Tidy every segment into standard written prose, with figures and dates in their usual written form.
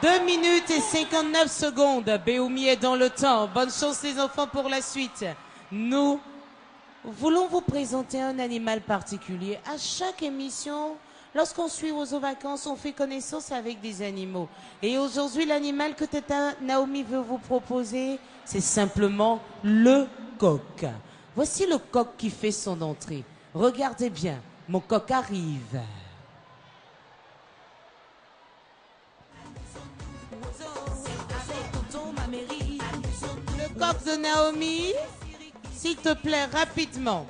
2 minutes et 59 secondes. Béoumi est dans le temps. Bonne chance les enfants pour la suite. Nous voulons vous présenter un animal particulier. À chaque émission, lorsqu'on suit Ozo Vacances, on fait connaissance avec des animaux. Et aujourd'hui, l'animal que Tata Naomi veut vous proposer, c'est simplement le coq. Voici le coq qui fait son entrée. Regardez bien, mon coq arrive. Le coq de Naomi, s'il te plaît, rapidement.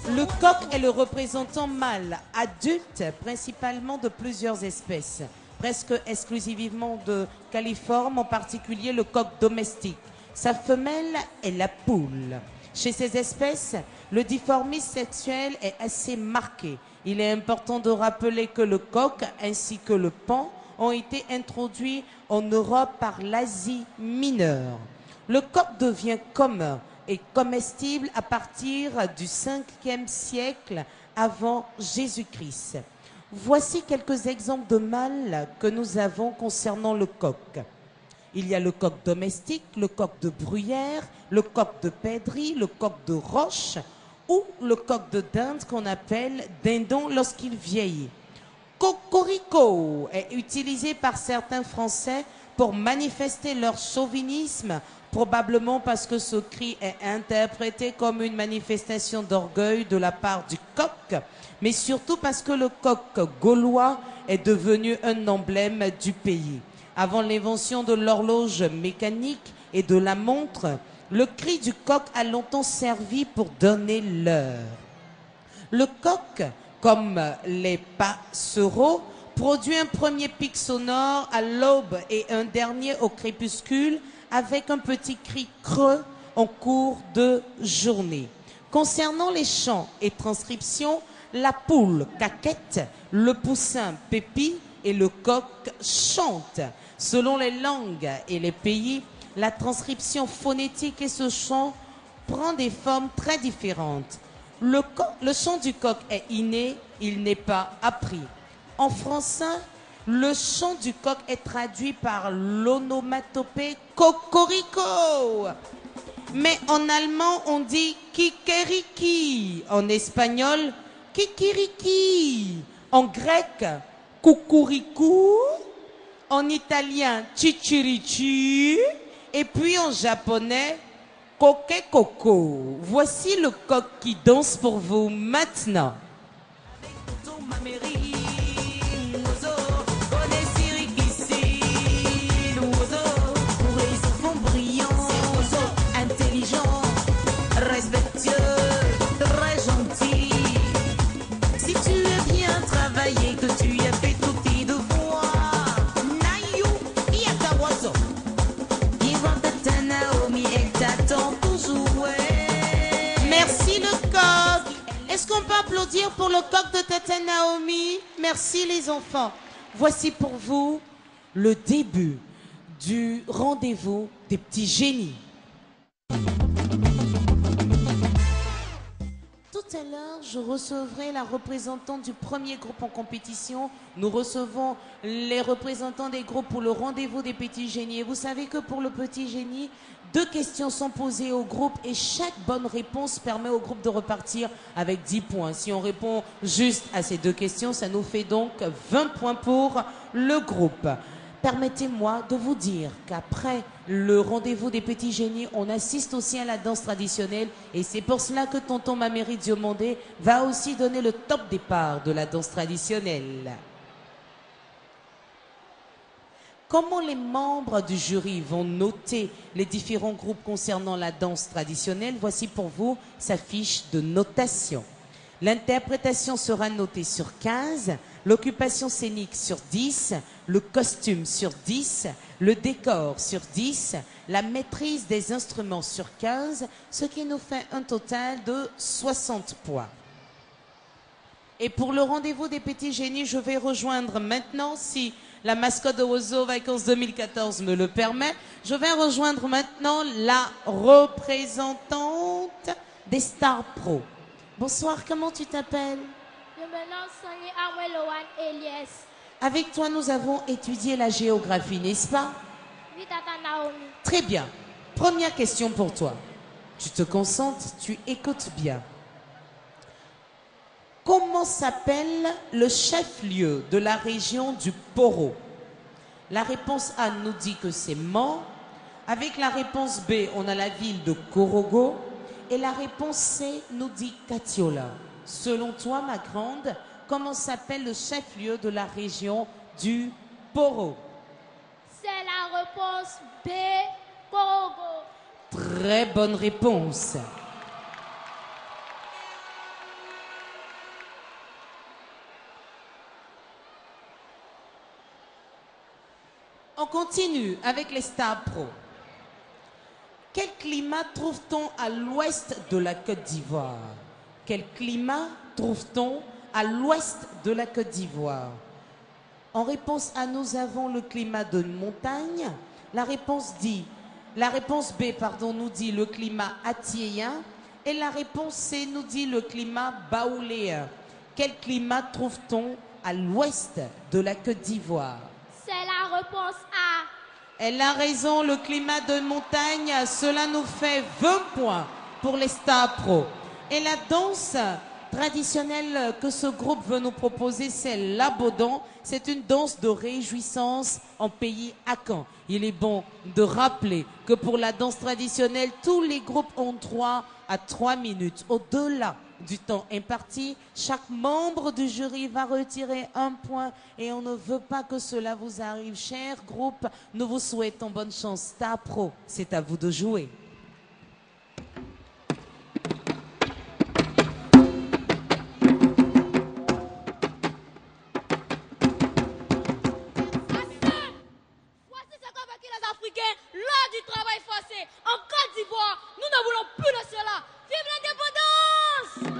Le coq est le représentant mâle, adulte, principalement de plusieurs espèces, presque exclusivement de califorme, en particulier le coq domestique. Sa femelle est la poule. Chez ces espèces, le dimorphisme sexuel est assez marqué. Il est important de rappeler que le coq ainsi que le paon ont été introduits en Europe par l'Asie mineure. Le coq devient commun et comestible à partir du 5e siècle avant Jésus-Christ. Voici quelques exemples de mâles que nous avons concernant le coq. Il y a le coq domestique, le coq de bruyère, le coq de pèderie, le coq de roche ou le coq de dinde qu'on appelle dindon lorsqu'il vieillit. Cocorico est utilisé par certains Français pour manifester leur chauvinisme, probablement parce que ce cri est interprété comme une manifestation d'orgueil de la part du coq, mais surtout parce que le coq gaulois est devenu un emblème du pays. Avant l'invention de l'horloge mécanique et de la montre, le cri du coq a longtemps servi pour donner l'heure. Le coq, comme les passereaux, produit un premier pic sonore à l'aube et un dernier au crépuscule avec un petit cri creux en cours de journée. Concernant les chants et transcriptions, la poule caquette, le poussin pépi et le coq chante. Selon les langues et les pays, la transcription phonétique et ce chant prend des formes très différentes. Le chant du coq est inné, il n'est pas appris. En français, le chant du coq est traduit par l'onomatopée cocorico. Mais en allemand, on dit kikeriki. En espagnol, kikiriki. En grec, kukuriku. En italien, chichirichi. Et puis en japonais, kokekoko. Voici le coq qui danse pour vous maintenant. Respectueux, très gentil. Si tu veux bien travailler, que tu as fait tous tes devoirs. Nayu, Yakawazo. Yvan Tata Naomi et t'attend pour jouer. Merci le coq. Est-ce qu'on peut applaudir pour le coq de Tata Naomi? Merci les enfants. Voici pour vous le début du rendez-vous des petits génies. Tout à l'heure, je recevrai la représentante du premier groupe en compétition. Nous recevons les représentants des groupes pour le rendez-vous des petits génies. Et vous savez que pour le petit génie, 2 questions sont posées au groupe et chaque bonne réponse permet au groupe de repartir avec 10 points. Si on répond juste à ces 2 questions, ça nous fait donc 20 points pour le groupe. Permettez-moi de vous dire qu'après le rendez-vous des petits génies, on assiste aussi à la danse traditionnelle et c'est pour cela que tonton Maméry Diomandé va aussi donner le top départ de la danse traditionnelle. Comment les membres du jury vont noter les différents groupes concernant la danse traditionnelle? Voici pour vous sa fiche de notation. L'interprétation sera notée sur 15, l'occupation scénique sur 10, le costume sur 10, le décor sur 10, la maîtrise des instruments sur 15, ce qui nous fait un total de 60 points. Et pour le rendez-vous des petits génies, je vais rejoindre maintenant, si la mascotte de Ozo Vacances 2014 me le permet, je vais rejoindre maintenant la représentante des Stars Pro. Bonsoir, comment tu t'appelles? Je me nomme Sonia Amwelowan Elias. Avec toi, nous avons étudié la géographie, n'est-ce pas? Oui, Tata Naomi. Très bien. Première question pour toi. Tu te concentres, tu écoutes bien. Comment s'appelle le chef-lieu de la région du Poro? La réponse A nous dit que c'est Mans. Avec la réponse B, on a la ville de Korogo. Et la réponse C nous dit Katiola. Selon toi, ma grande, comment s'appelle le chef-lieu de la région du Poro? C'est la réponse B, Korogo. Très bonne réponse. On continue avec les Stars Pro. Quel climat trouve-t-on à l'ouest de la Côte d'Ivoire? Quel climat trouve-t-on à l'ouest de la Côte d'Ivoire? En réponse A, nous avons le climat de montagne. La réponse B, nous dit le climat attiéen. Et la réponse C nous dit le climat baouléen. Quel climat trouve-t-on à l'ouest de la Côte d'Ivoire? C'est la réponse A. Elle a raison, le climat de montagne, cela nous fait 20 points pour les Stars Pro. Et la danse traditionnelle que ce groupe veut nous proposer, c'est l'abodon. C'est une danse de réjouissance en pays Akan. Il est bon de rappeler que pour la danse traditionnelle, tous les groupes ont droit à 3 minutes. Au-delà du temps imparti, chaque membre du jury va retirer 1 point et on ne veut pas que cela vous arrive. Cher groupe, nous vous souhaitons bonne chance. Stars Pro, c'est à vous de jouer. Lors du travail forcé en Côte d'Ivoire, nous ne voulons plus de cela. Vive l'indépendance!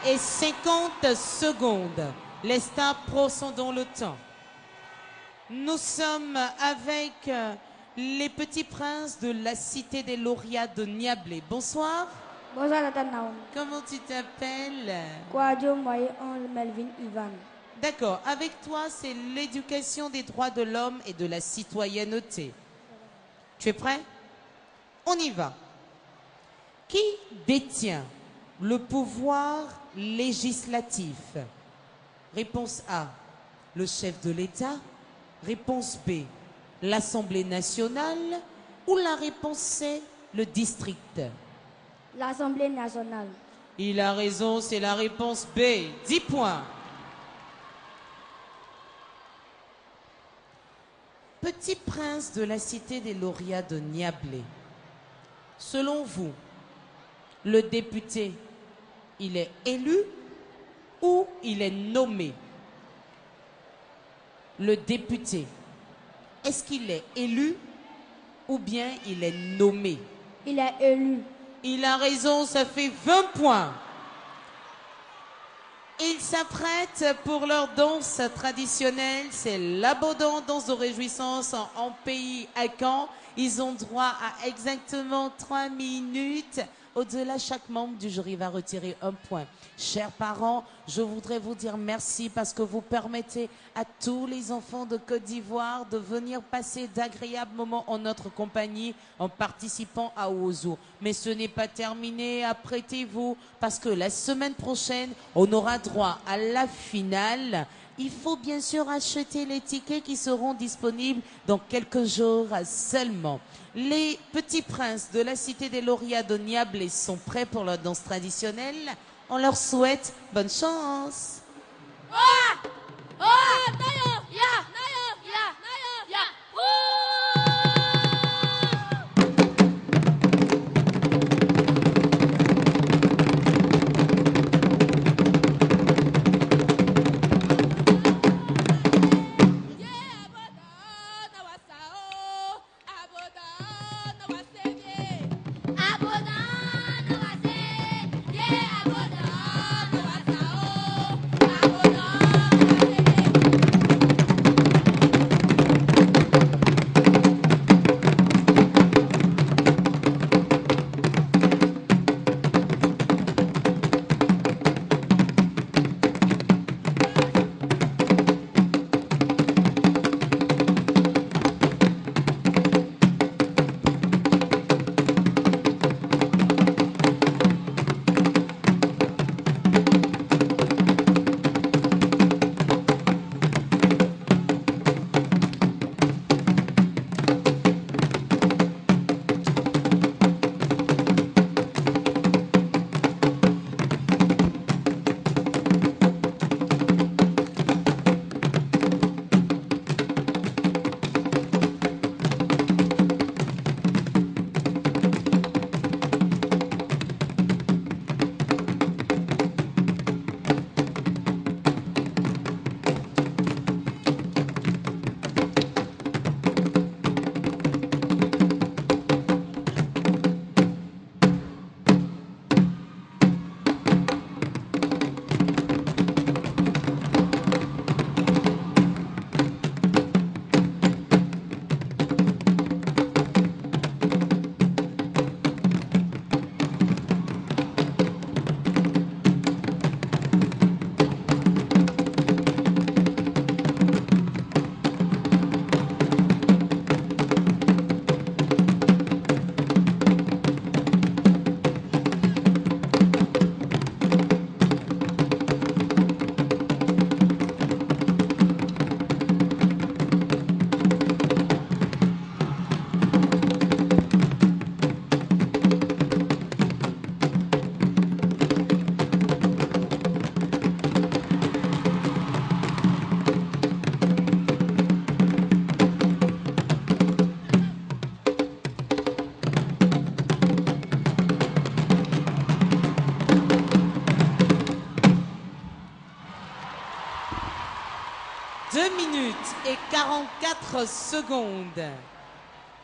Et 50 secondes. Les Stars Pro sont dans le temps. Nous sommes avec les petits princes de la cité des lauréats de Niablé. Bonsoir. Bonsoir, Tata Naomi. Comment tu t'appelles? Quadio Moye Ange Melvin Ivan. D'accord. Avec toi, c'est l'éducation des droits de l'homme et de la citoyenneté. Tu es prêt? On y va. Qui détient le pouvoir législatif? Réponse A, le chef de l'État. Réponse B, l'Assemblée nationale. Ou la réponse C, le district? L'Assemblée nationale. Il a raison, c'est la réponse B. 10 points. Petit prince de la cité des lauréats de Niablé. Selon vous, le député, il est élu ou il est nommé? Le député, est-ce qu'il est élu ou bien il est nommé? Il est élu. Il a raison, ça fait 20 points. Ils s'apprêtent pour leur danse traditionnelle, c'est l'Abodan, danse de réjouissance en pays à Caen. Ils ont droit à exactement 3 minutes. Au-delà, chaque membre du jury va retirer 1 point. Chers parents, je voudrais vous dire merci parce que vous permettez à tous les enfants de Côte d'Ivoire de venir passer d'agréables moments en notre compagnie en participant à Ozo. Mais ce n'est pas terminé, apprêtez-vous parce que la semaine prochaine, on aura droit à la finale. Il faut bien sûr acheter les tickets qui seront disponibles dans quelques jours seulement. Les petits princes de la cité des lauréats de Niablé sont prêts pour leur danse traditionnelle. On leur souhaite bonne chance. Et 44 secondes.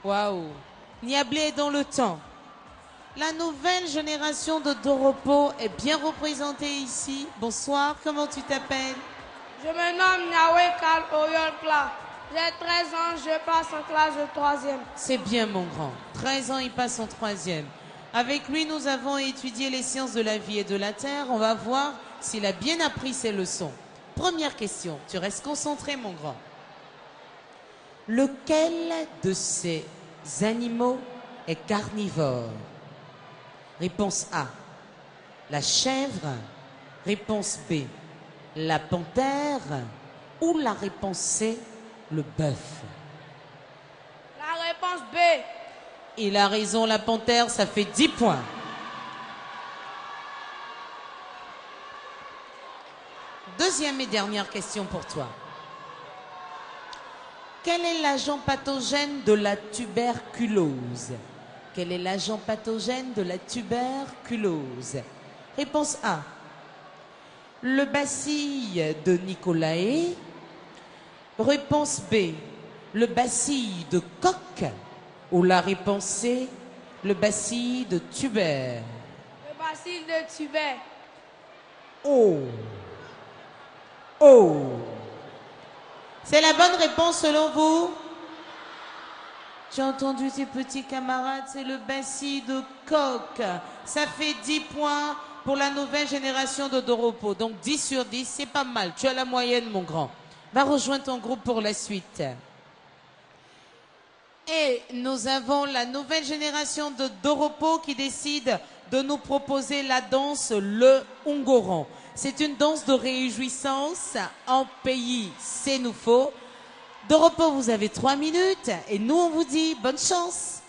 Waouh. Niablé est dans le temps. La nouvelle génération de Doropo est bien représentée ici. Bonsoir, comment tu t'appelles? Je me nomme Niawe Karl Oyolkla. J'ai 13 ans, je passe en classe de 3e. C'est bien, mon grand. 13 ans, il passe en 3e. Avec lui, nous avons étudié les sciences de la vie et de la terre. On va voir s'il a bien appris ses leçons. Première question. Tu restes concentré, mon grand. Lequel de ces animaux est carnivore? Réponse A, la chèvre. Réponse B, la panthère. Ou la réponse C, le bœuf? La réponse B. Il a raison, la panthère, ça fait 10 points. Deuxième et dernière question pour toi. Quel est l'agent pathogène de la tuberculose? Quel est l'agent pathogène de la tuberculose? Réponse A, le bacille de Nicolae. Réponse B, le bacille de Koch. Ou la réponse C, le bacille de Tuber. Le bacille de Tuber. Oh. Oh. C'est la bonne réponse selon vous? J'ai entendu tes petits camarades, c'est le bacille de Koch. Ça fait 10 points pour la nouvelle génération de Doropo. Donc 10 sur 10, c'est pas mal. Tu as la moyenne, mon grand. Va rejoindre ton groupe pour la suite. Et nous avons la nouvelle génération de Doropo qui décide de nous proposer la danse le Ungoran. C'est une danse de réjouissance en pays sénoufo. Doropo, vous avez 3 minutes et nous on vous dit bonne chance.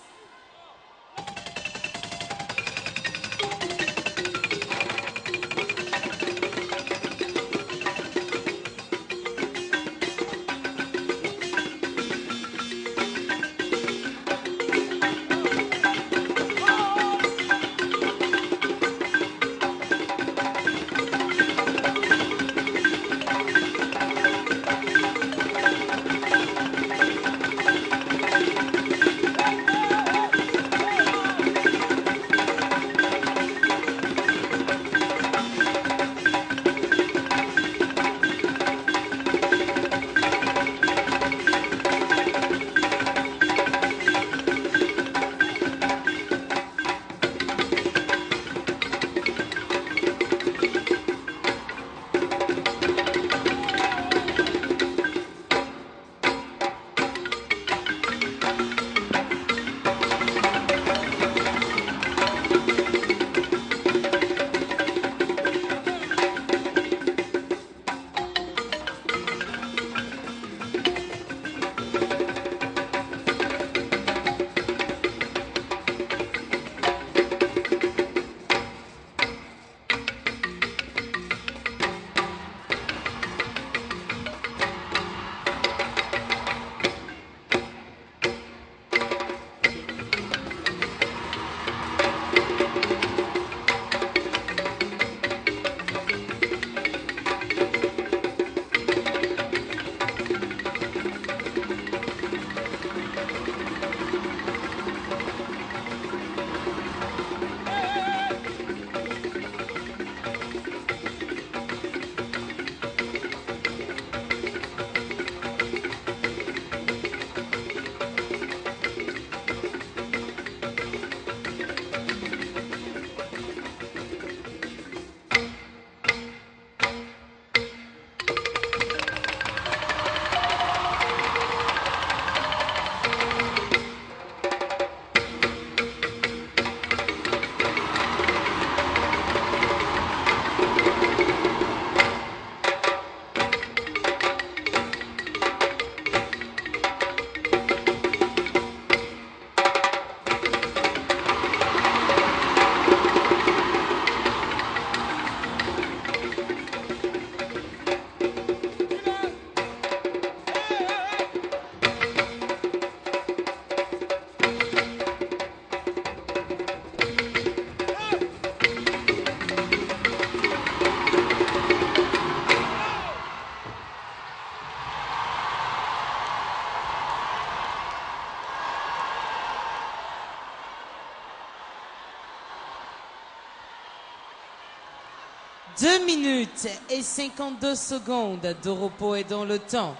Deux minutes et 52 secondes. Doropo est dans le temps.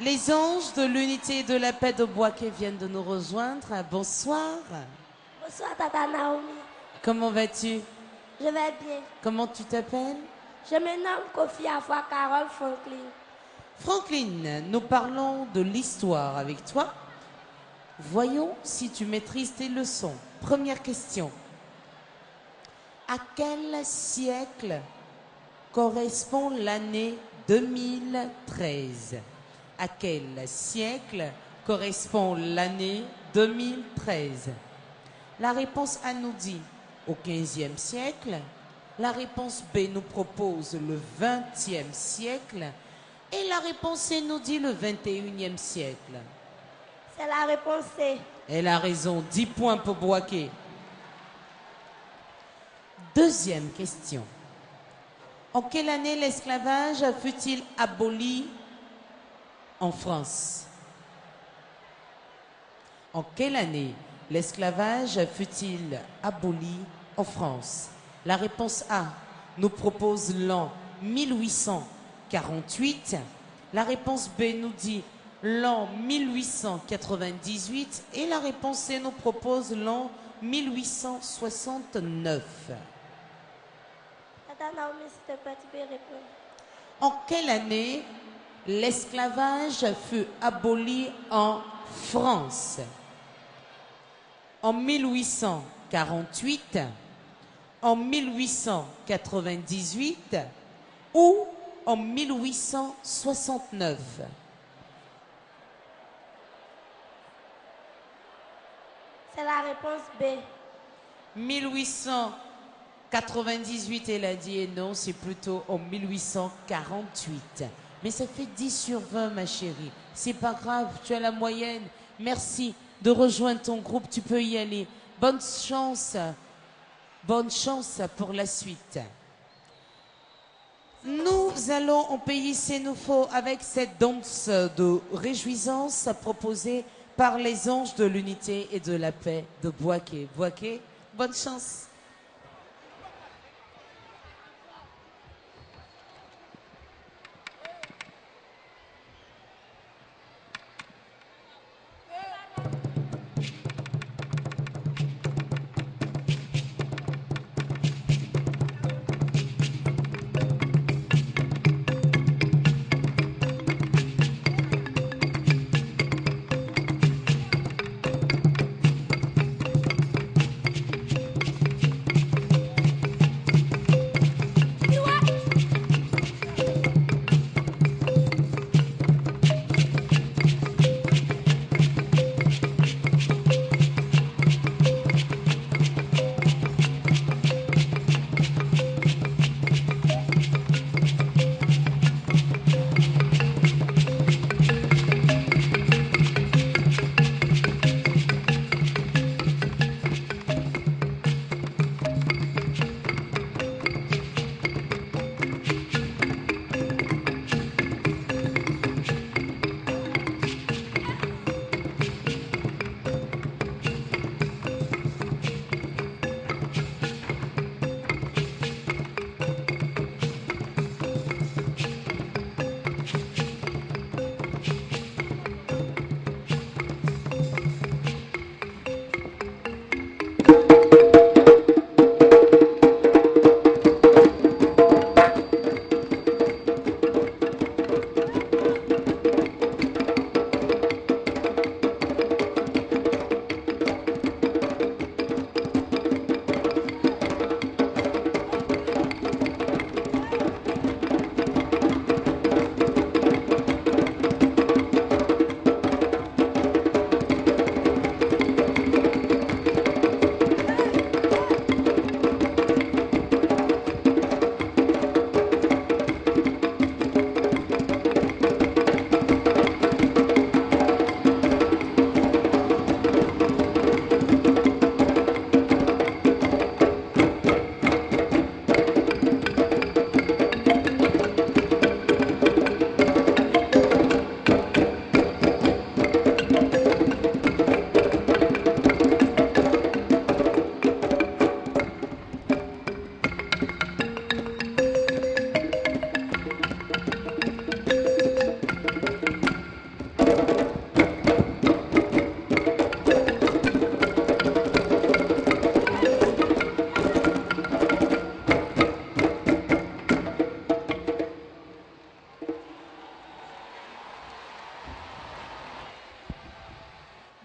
Les anges de l'unité et de la paix de Boaké viennent de nous rejoindre. Bonsoir. Bonsoir, Tata Naomi. Comment vas-tu? Je vais bien. Comment tu t'appelles? Je me nomme Kofi Afua Carole Franklin. Franklin, nous parlons de l'histoire avec toi. Voyons si tu maîtrises tes leçons. Première question. À quel siècle correspond l'année 2013? À quel siècle correspond l'année 2013? La réponse A nous dit au 15e siècle. La réponse B nous propose le 20e siècle. Et la réponse C nous dit le 21e siècle. C'est la réponse C. Elle a raison, 10 points pour Boaké. Deuxième question. En quelle année l'esclavage fut-il aboli en France? En quelle année l'esclavage fut-il aboli en France? La réponse A nous propose l'an 1848. La réponse B nous dit l'an 1898. Et la réponse C nous propose l'an 1869. Tata Naomi, s'il te plaît, tu peux répondre. En quelle année l'esclavage fut aboli en France? En 1848, en 1898 ou en 1869? C'est la réponse B. 1898, elle a dit, et non, c'est plutôt en 1848. Mais ça fait 10 sur 20, ma chérie. C'est pas grave, tu as la moyenne. Merci de rejoindre ton groupe, tu peux y aller. Bonne chance pour la suite. Nous allons en pays Sénoufo avec cette danse de réjouissance proposée par les anges de l'unité et de la paix de Boaké. Boaké, bonne chance.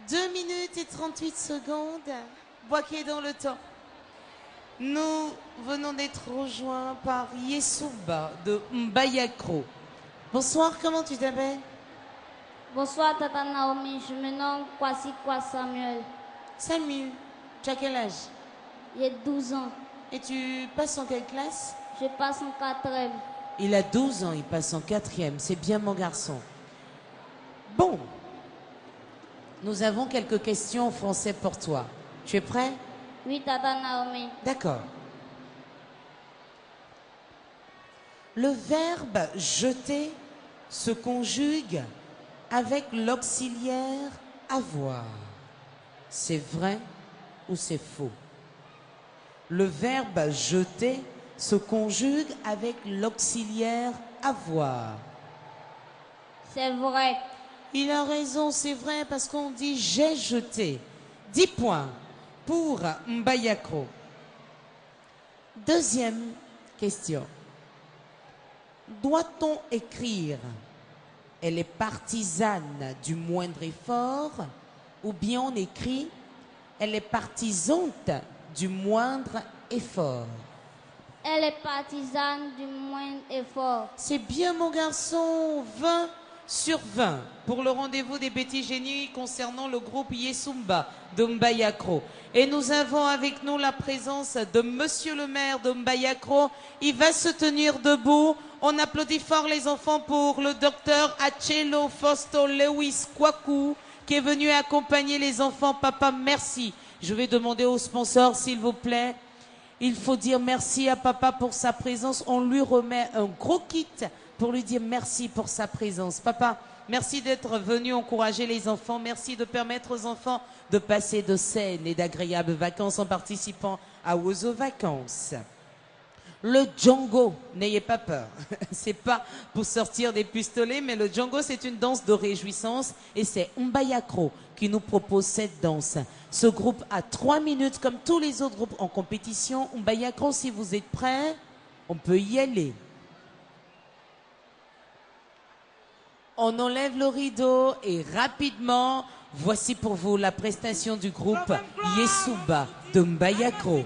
2 minutes et 38 secondes. Boaké dans le temps. Nous venons d'être rejoints par Yesouba de Mbayakro. Bonsoir, comment tu t'appelles? Bonsoir, Tata Naomi. Je me nomme Kwasi Kwa Samuel. Samuel, tu as quel âge? J'ai 12 ans. Et tu passes en quelle classe? Je passe en 4e. Il a 12 ans, il passe en 4e. C'est bien mon garçon. Bon, nous avons quelques questions en français pour toi. Tu es prêt? Oui, Tata Naomi. D'accord. Le verbe jeter se conjugue avec l'auxiliaire avoir. C'est vrai ou c'est faux? Le verbe jeter se conjugue avec l'auxiliaire avoir. C'est vrai. Il a raison, c'est vrai, parce qu'on dit j'ai jeté. 10 points pour Mbayakro. Deuxième question. Doit-on écrire elle est partisane du moindre effort ou bien on écrit elle est partisante du moindre effort? Elle est partisane du moindre effort. C'est bien mon garçon, 20 sur 20 pour le rendez-vous des petits génies concernant le groupe Yesumba de Mbayakro. Et nous avons avec nous la présence de Monsieur le maire de Mbayakro. Il va se tenir debout. On applaudit fort les enfants pour le docteur Achelo Fausto Lewis Kwaku qui est venu accompagner les enfants. Papa, merci. Je vais demander aux sponsors, s'il vous plaît. Il faut dire merci à papa pour sa présence. On lui remet un gros kit pour lui dire merci pour sa présence. Papa, merci d'être venu encourager les enfants. Merci de permettre aux enfants de passer de saines et d'agréables vacances en participant à Ozo Vacances. Le Django, n'ayez pas peur. C'est pas pour sortir des pistolets, mais le Django, c'est une danse de réjouissance et c'est Mbayakro qui nous propose cette danse. Ce groupe a 3 minutes comme tous les autres groupes en compétition. Mbayakro, si vous êtes prêts, on peut y aller. On enlève le rideau et rapidement, voici pour vous la prestation du groupe Yesouba de Mbayakro.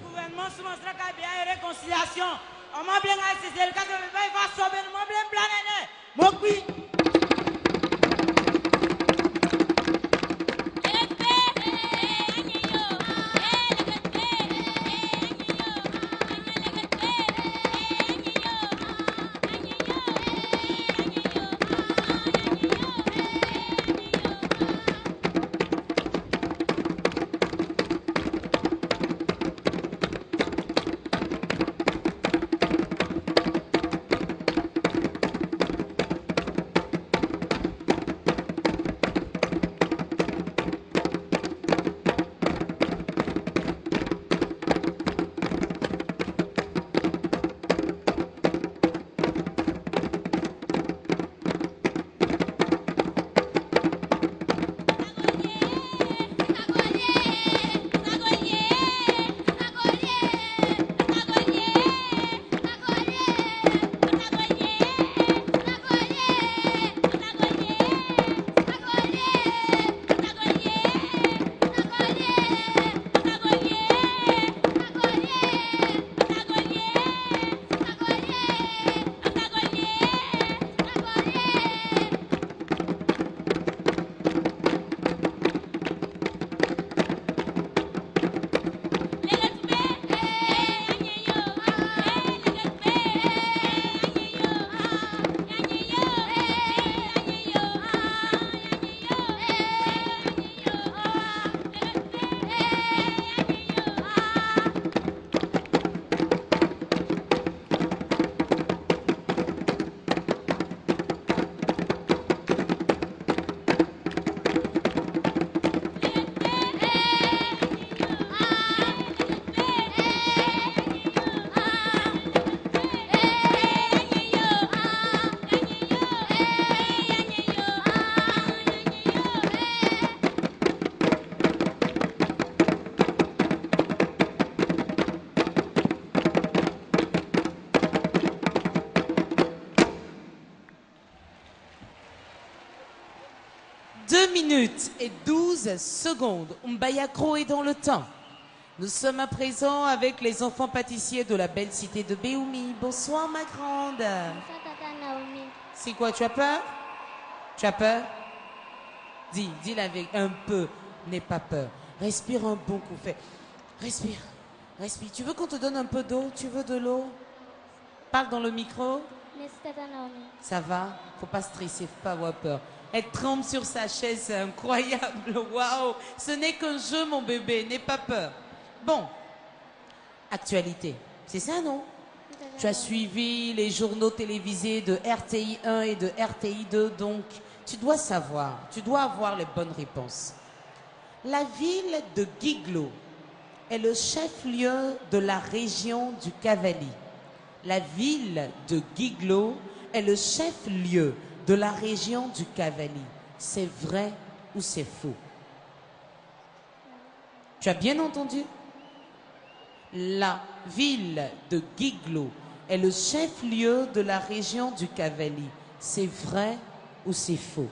minutes et 12 secondes. Mbayakro est dans le temps. Nous sommes à présent avec les enfants pâtissiers de la belle cité de Béoumi. Bonsoir ma grande. Bonsoir, Tata Naomi. C'est quoi, tu as peur? Tu as peur? Dis la vérité, un peu, n'aie pas peur. Respire un bon coup, fais. Respire, respire. Tu veux qu'on te donne un peu d'eau? Tu veux de l'eau? Parle dans le micro. Merci, Tata Naomi. Ça va? Faut pas stresser, faut pas avoir peur. Elle tremble sur sa chaise, c'est incroyable. Waouh! Ce n'est qu'un jeu, mon bébé, n'aie pas peur. Bon, actualité, c'est ça, non? Tu as suivi les journaux télévisés de RTI 1 et de RTI 2, donc tu dois savoir, tu dois avoir les bonnes réponses. La ville de Guiglo est le chef-lieu de la région du Cavali. La ville de Guiglo est le chef-lieu de la région du Cavali. C'est vrai ou c'est faux? Tu as bien entendu? La ville de Guiglo est le chef-lieu de la région du Cavali. C'est vrai ou c'est faux?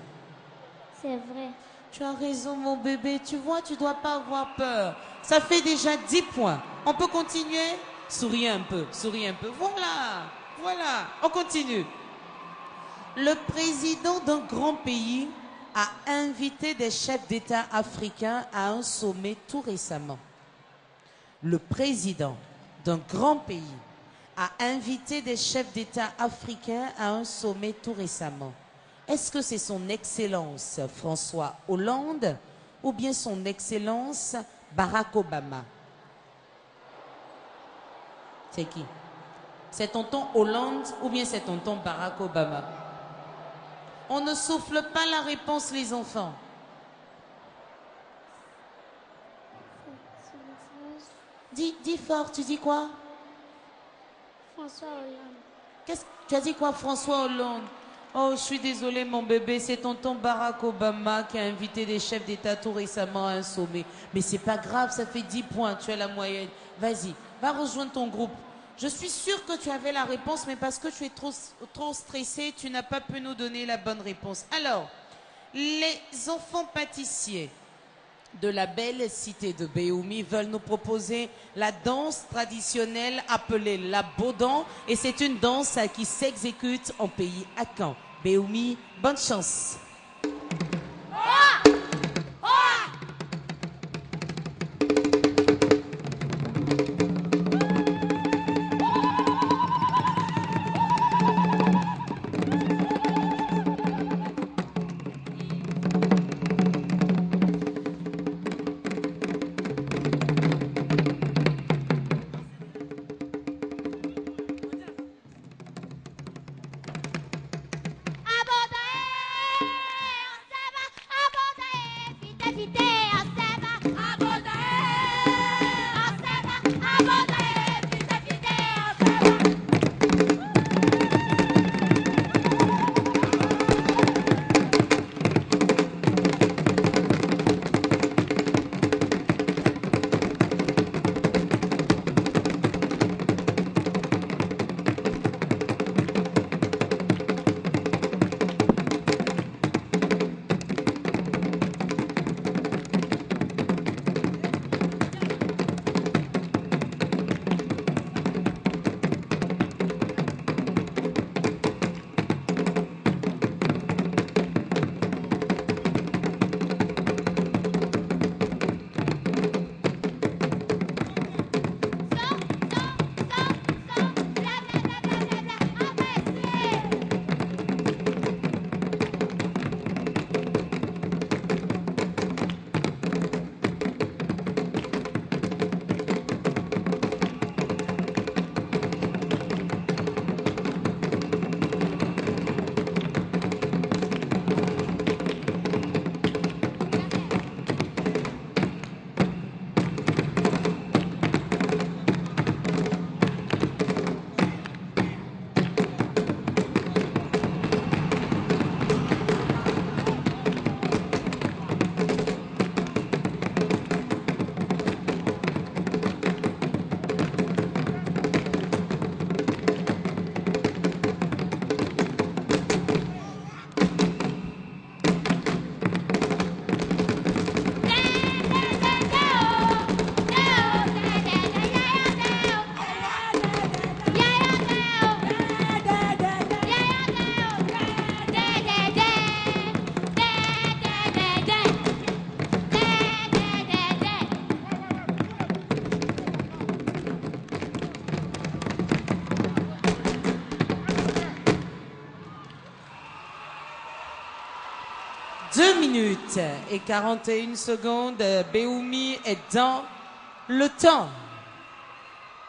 C'est vrai. Tu as raison, mon bébé. Tu vois, tu dois pas avoir peur. Ça fait déjà 10 points. On peut continuer? Souris un peu, souris un peu. Voilà, voilà. On continue. Le président d'un grand pays a invité des chefs d'État africains à un sommet tout récemment. Le président d'un grand pays a invité des chefs d'État africains à un sommet tout récemment. Est-ce que c'est son Excellence François Hollande ou bien son Excellence Barack Obama? C'est qui? C'est tonton Hollande ou bien c'est tonton Barack Obama? On ne souffle pas la réponse, les enfants. Dis fort, tu dis quoi? François Hollande. Qu'est-ce que tu as dit quoi, François Hollande? Oh, je suis désolée, mon bébé, c'est tonton Barack Obama qui a invité des chefs d'État tout récemment à un sommet. Mais c'est pas grave, ça fait 10 points, tu as la moyenne. Vas-y, va rejoindre ton groupe. Je suis sûre que tu avais la réponse, mais parce que tu es trop stressé, tu n'as pas pu nous donner la bonne réponse. Alors, les enfants pâtissiers de la belle cité de Béoumi veulent nous proposer la danse traditionnelle appelée la Bodan, et c'est une danse qui s'exécute en pays Akan. Béoumi, bonne chance. minutes et 41 secondes. Béoumi est dans le temps.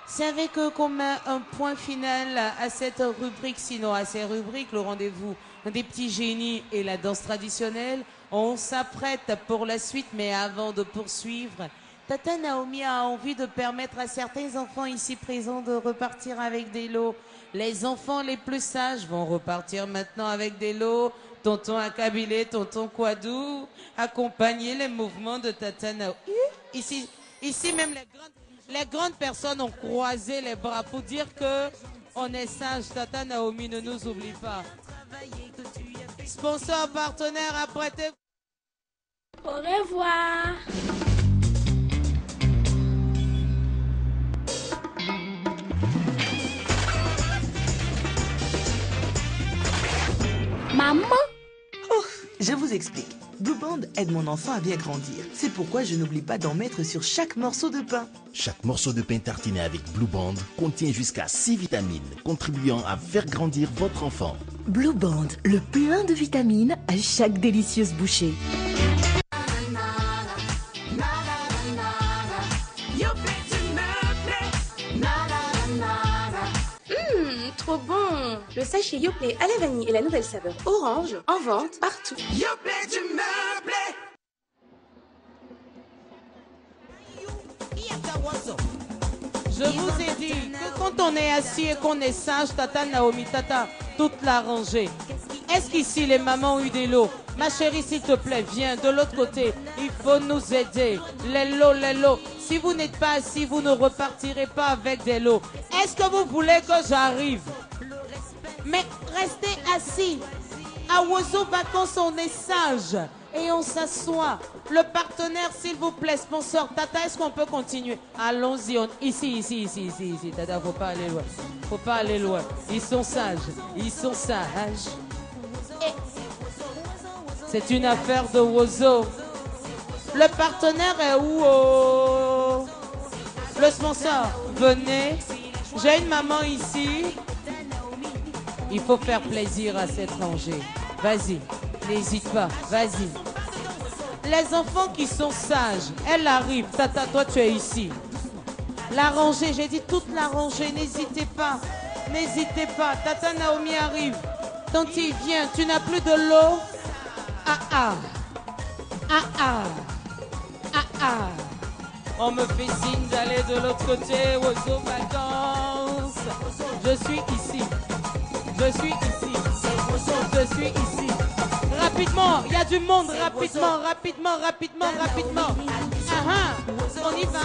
C'est avec eux qu'on met un point final à cette rubrique, sinon à ces rubriques, le rendez-vous des petits génies et la danse traditionnelle. On s'apprête pour la suite, mais avant de poursuivre, Tata Naomi a envie de permettre à certains enfants ici présents de repartir avec des lots. Les enfants les plus sages vont repartir maintenant avec des lots. Tonton Akabilé, tonton Kwadou, accompagner les mouvements de Tata Naomi. Ici même les grandes personnes ont croisé les bras pour dire que on est sage. Tata Naomi, ne nous oublie pas. Sponsor, partenaire, apprêtez-vous. Au revoir. Maman? Oh, je vous explique. Blue Band aide mon enfant à bien grandir. C'est pourquoi je n'oublie pas d'en mettre sur chaque morceau de pain. Chaque morceau de pain tartiné avec Blue Band contient jusqu'à 6 vitamines, contribuant à faire grandir votre enfant. Blue Band, le plein de vitamines à chaque délicieuse bouchée. Trop bon! Le sachet Yoplait à la vanille et la nouvelle saveur orange en vente partout. Yoplait, tu me plais. Je vous ai dit que quand on est assis et qu'on est sage, Tata Naomi, Tata, toute la rangée. Est-ce qu'ici les mamans ont eu des lots? Ma chérie, s'il te plaît, viens de l'autre côté. Il faut nous aider. Les lots, les lots. Si vous n'êtes pas assis, vous ne repartirez pas avec des lots. Est-ce que vous voulez que j'arrive? Mais restez assis. À Oiseau Vacances, on est sage. Et on s'assoit. Le partenaire, s'il vous plaît, sponsor. Tata, est-ce qu'on peut continuer? Allons-y. Ici. Tata, faut pas aller loin. Faut pas aller loin. Ils sont sages. Ils sont sages. Et c'est une affaire de Oiseau. Le partenaire est où? Oh, le sponsor, venez. J'ai une maman ici. Il faut faire plaisir à cette rangée. Vas-y, n'hésite pas, vas-y. Les enfants qui sont sages, elle arrive. Tata, toi tu es ici. La rangée, j'ai dit toute la rangée, n'hésitez pas. N'hésitez pas, Tata Naomi arrive. Tanti, viens, tu n'as plus de l'eau? On me fait signe d'aller de l'autre côté, Oiseau Vacances. Je suis ici. Rapidement, il y a du monde, rapidement. On y va.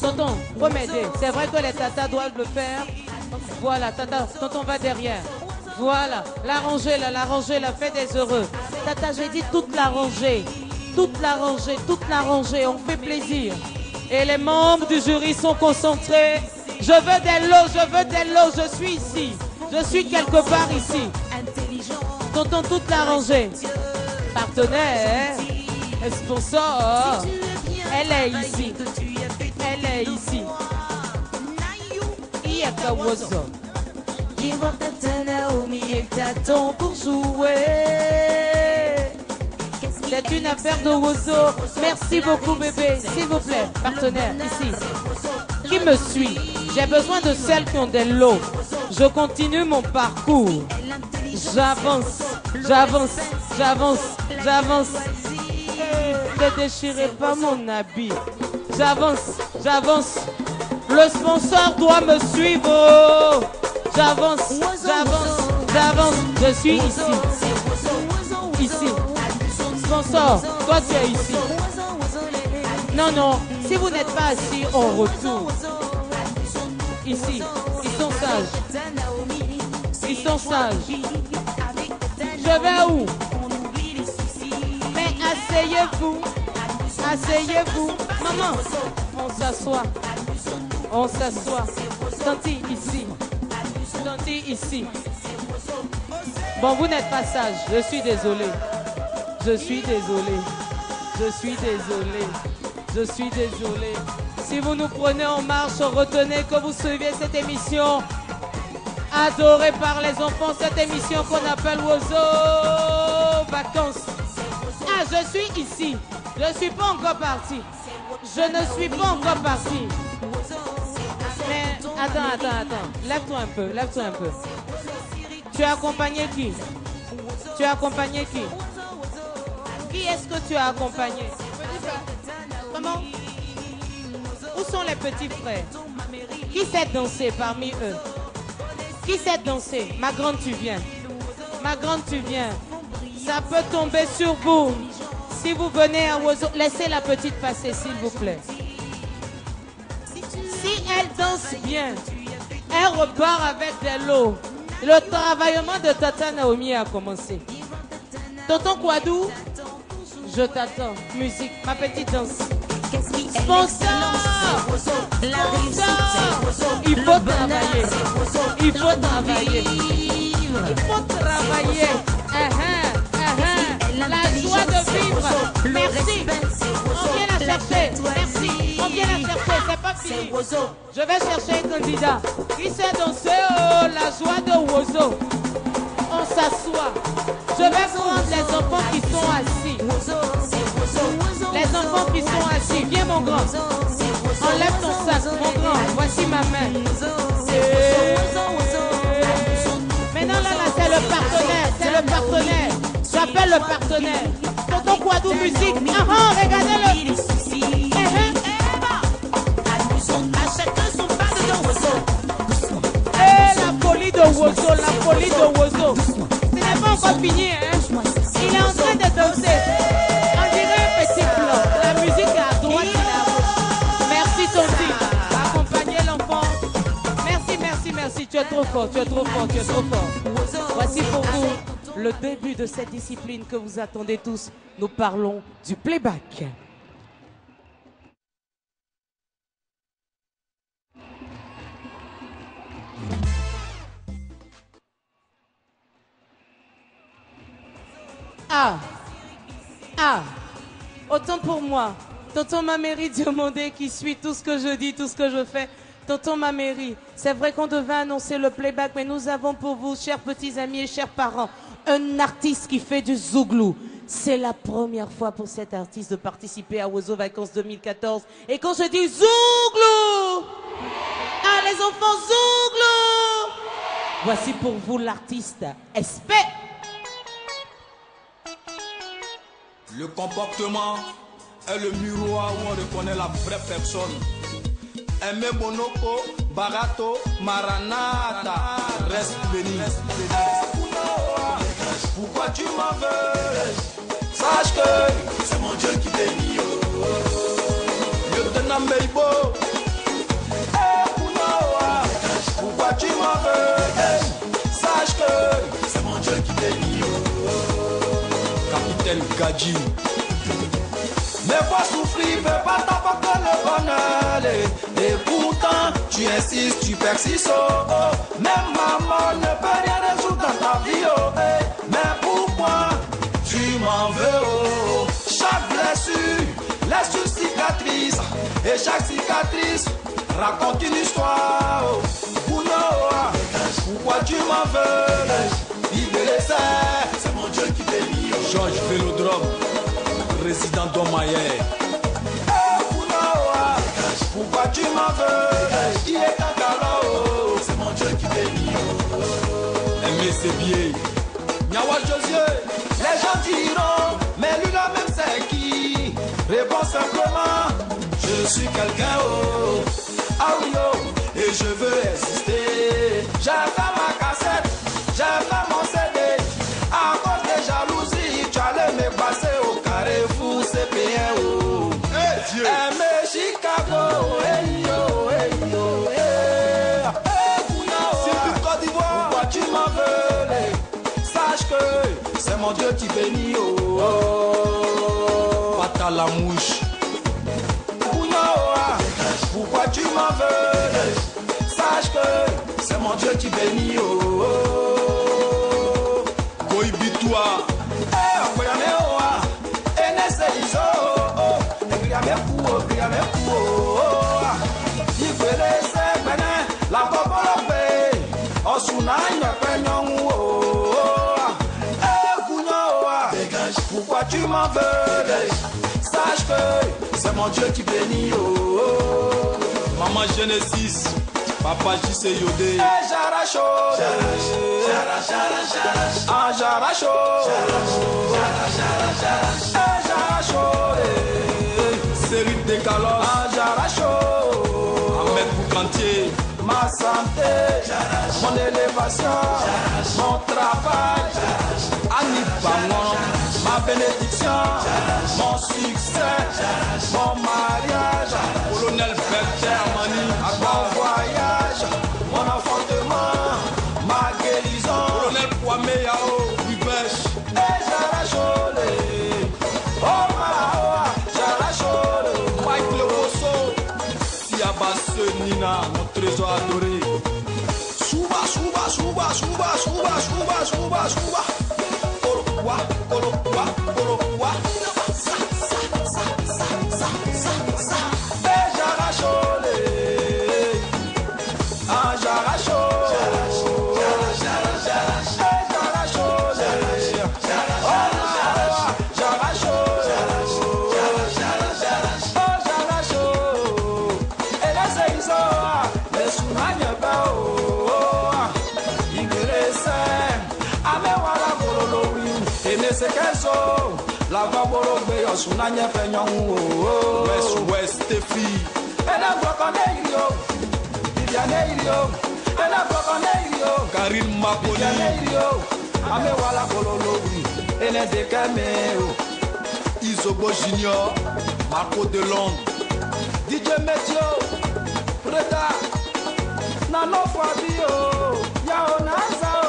Tonton, faut m'aider. C'est vrai que les tatas doivent le faire. Voilà, tata, tonton va derrière. Voilà, la rangée là, fait des heureux. Tata, j'ai dit toute la rangée, on fait plaisir. Et les membres du jury sont concentrés. Je veux des lots, je suis ici. Je suis quelque part ici. Tonton, toute la rangée. Partenaire, sponsor, elle est ici. Iyaka Wozo. Qui va Tata Naomi et t'attend pour jouer. C'est une affaire de Wozo. Merci beaucoup bébé. S'il vous plaît, partenaire, ici. Qui me suit? J'ai besoin de celles qui ont des lots. Je continue mon parcours. J'avance. Ne déchirez pas mon habit. J'avance. Le sponsor doit me suivre. J'avance. Je suis ici. Sponsor, toi tu es ici. Non. Si vous n'êtes pas assis, on retourne. Ici, ils sont sages. Je vais où? Mais asseyez-vous. Maman, on s'assoit. Tanti ici. Bon, vous n'êtes pas sage. Je suis désolé. Si vous nous prenez en marche, retenez que vous suivez cette émission adorée par les enfants, cette émission qu'on appelle Oiseau vacances. Ah, je suis ici. Je ne suis pas encore parti. Je ne suis pas encore parti. Mais attends. Lève-toi un peu. Tu as accompagné qui? Qui est-ce que tu as accompagné? Comment? Où sont les petits frères? Qui sait danser parmi eux? Qui sait danser? Ma grande, tu viens. Ça peut tomber sur vous. Si vous venez à Wozo, laissez la petite passer, s'il vous plaît. Si elle danse bien, elle repart avec des lots. Le travaillement de Tata Naomi a commencé. Tonton Kouadou, je t'attends. Musique, ma petite danse. Sponsor! Il faut travailler. La joie de vivre. Merci. On vient la chercher. Merci. On vient la chercher. C'est pas fini. Je vais chercher un candidat. Qui sait danser? Oh, la joie de Wozo. On s'assoit. Je vais prendre les enfants qui sont assis. Les enfants qui sont assis. Viens mon grand. Enlève ton sac, mon grand. Voici ma main. Maintenant là, c'est le partenaire. J'appelle le partenaire. Tonton Kouadou musique. Regardez-le. La folie de Wozo. Ce n'est pas encore fini, hein. Il est en train de danser. On dirait un petit plan. La musique est à droite et à gauche. Merci Tonti. Accompagnez l'enfant. Merci. Tu es trop fort. Voici pour vous le début de cette discipline que vous attendez tous. Nous parlons du playback. Autant pour moi. Tonton Maméry Diomondé qui suit tout ce que je dis, tout ce que je fais. Tonton Maméry, c'est vrai qu'on devait annoncer le playback, mais nous avons pour vous, chers petits amis et chers parents, un artiste qui fait du zouglou. C'est la première fois pour cet artiste de participer à Wozo Vacances 2014. Et quand je dis zouglou, les enfants zouglou, voici pour vous l'artiste SP. Le comportement est le miroir où on reconnaît la vraie personne. Aimé Bonoko, Barato, Maranata, reste béni. Pourquoi tu m'en veux? Sache que c'est mon Dieu qui bénit. Lieutenant Meibo, pourquoi tu m'en veux? Sache que c'est mon Dieu qui bénit. Capitaine Gadji. Mais vois souffrir, mais pas t'apporter le bonheur. Et pourtant, tu insistes, tu persistes. Même maman ne peut rien résoudre dans ta vie. Mais pourquoi tu m'en veux? Chaque blessure laisse une cicatrice. Et chaque cicatrice raconte une histoire. Pourquoi tu m'en veux? Vive l'essai, c'est mon Dieu qui bénit. Georges Vélodrome, résident d'Omayer. Pourquoi tu m'en veux? Qui est ta galop? C'est mon Dieu qui bénit. Aimé c'est bien. Nyawa Josué, les gens diront, mais lui là même c'est qui? Réponds simplement, je suis quelqu'un, ah oui, et je veux exister. J'ai fait ma cassette, j'ai fait mon CD. À cause des jalousies, tu allais me passer au Carrefour CPN. Aimé Chicago, hey yo, Sylvie Côte d'Ivoire, pourquoi tu m'en veux? Sache que c'est mon Dieu qui bénit. Pata la mouche. Pourquoi tu m'en veux? Sache que c'est mon Dieu qui bénit. Goïbitoua. m'en veux, sache que c'est mon Dieu qui bénit. Oh, oh. Maman Genesis, papa JC Yodé. J'arrache, j'arrache, série de Calos, j'arrache, Ahmed Boucantier, ma santé, mon élévation, mon travail, Annie Bamon, ma bénédiction, mon succès, mon mariage, colonel Berter Mani, à bon voyage, mon enfantement, ma guérison, colonel Kwame Yao, Bibèche, et j'arrache, oh ma, j'arrache, Mike Le Rosso, Siabasse Nina, mon trésor adoré. Suba, suba, suba, suba, suba, suba, suba, suba. Kolowa, kolowa, kolowa. Sa, sa, sa, sa, sa, sa, sa. Et j'arrache, ah j'arrache, la vaboro gbe osuna nye fe nyonwu o west tefi ena gbokone iro Viviane iro ena gbokone iro Karim Makoni Viviane iro ame wala kololo wi ene de kame o Isobo Junior Marco de Londres DJ Meteo Preta Nano Fabio Yao Naza o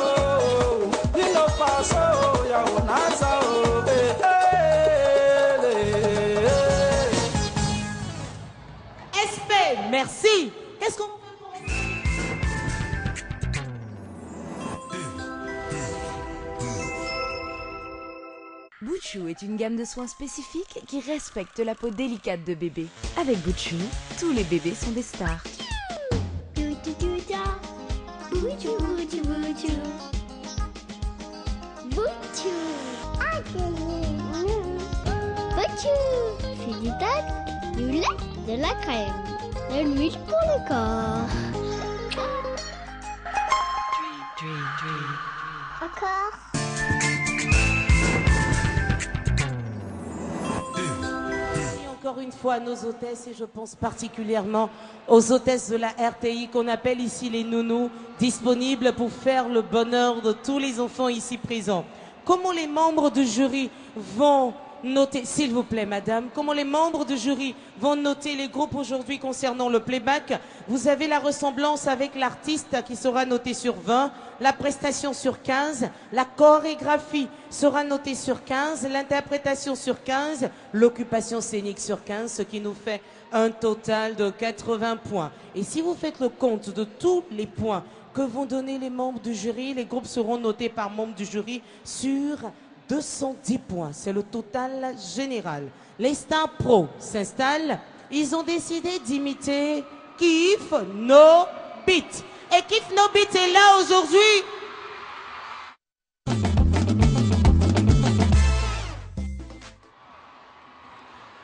Dino Paso Yao Naza o Merci. Qu'est-ce qu'on peut pour Butchou est une gamme de soins spécifiques qui respecte la peau délicate de bébé. Avec Butchou, tous les bébés sont des stars. C'est du tac, du lait, de la crème. Une huile pour le corps. Encore. Et encore une fois à nos hôtesses, et je pense particulièrement aux hôtesses de la RTI qu'on appelle ici les nounous, disponibles pour faire le bonheur de tous les enfants ici présents. Comment les membres du jury vont noter, s'il vous plaît madame, comment les membres du jury vont noter les groupes aujourd'hui concernant le playback? Vous avez la ressemblance avec l'artiste qui sera noté sur 20, la prestation sur 15, la chorégraphie sera notée sur 15, l'interprétation sur 15, l'occupation scénique sur 15, ce qui nous fait un total de 80 points. Et si vous faites le compte de tous les points que vont donner les membres du jury, les groupes seront notés par membre du jury sur 210 points, c'est le total général. Les stars pro s'installent, ils ont décidé d'imiter Kif No Beat. Et Kif No Beat est là aujourd'hui.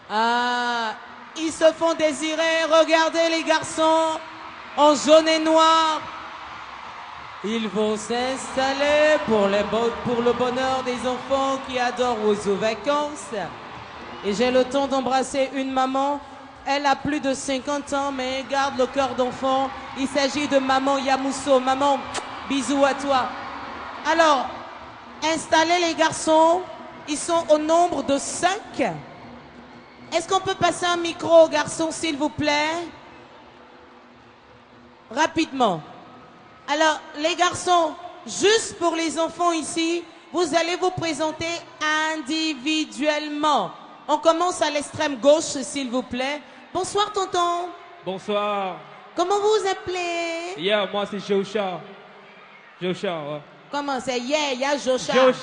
Ah, ils se font désirer, regardez les garçons en jaune et noir. Ils vont s'installer pour le bonheur des enfants qui adorent aux vacances. Et j'ai le temps d'embrasser une maman. Elle a plus de 50 ans, mais elle garde le cœur d'enfant. Il s'agit de maman Yamousso. Maman, bisous à toi. Alors, installez les garçons. Ils sont au nombre de 5. Est-ce qu'on peut passer un micro aux garçons, s'il vous plaît? Rapidement. Alors, les garçons, juste pour les enfants ici, vous allez vous présenter individuellement. On commence à l'extrême gauche, s'il vous plaît. Bonsoir, tonton. Bonsoir. Comment vous vous appelez? Yeah, moi c'est Joshua. Joshua, ouais. Comment c'est? Yeah, Joshua.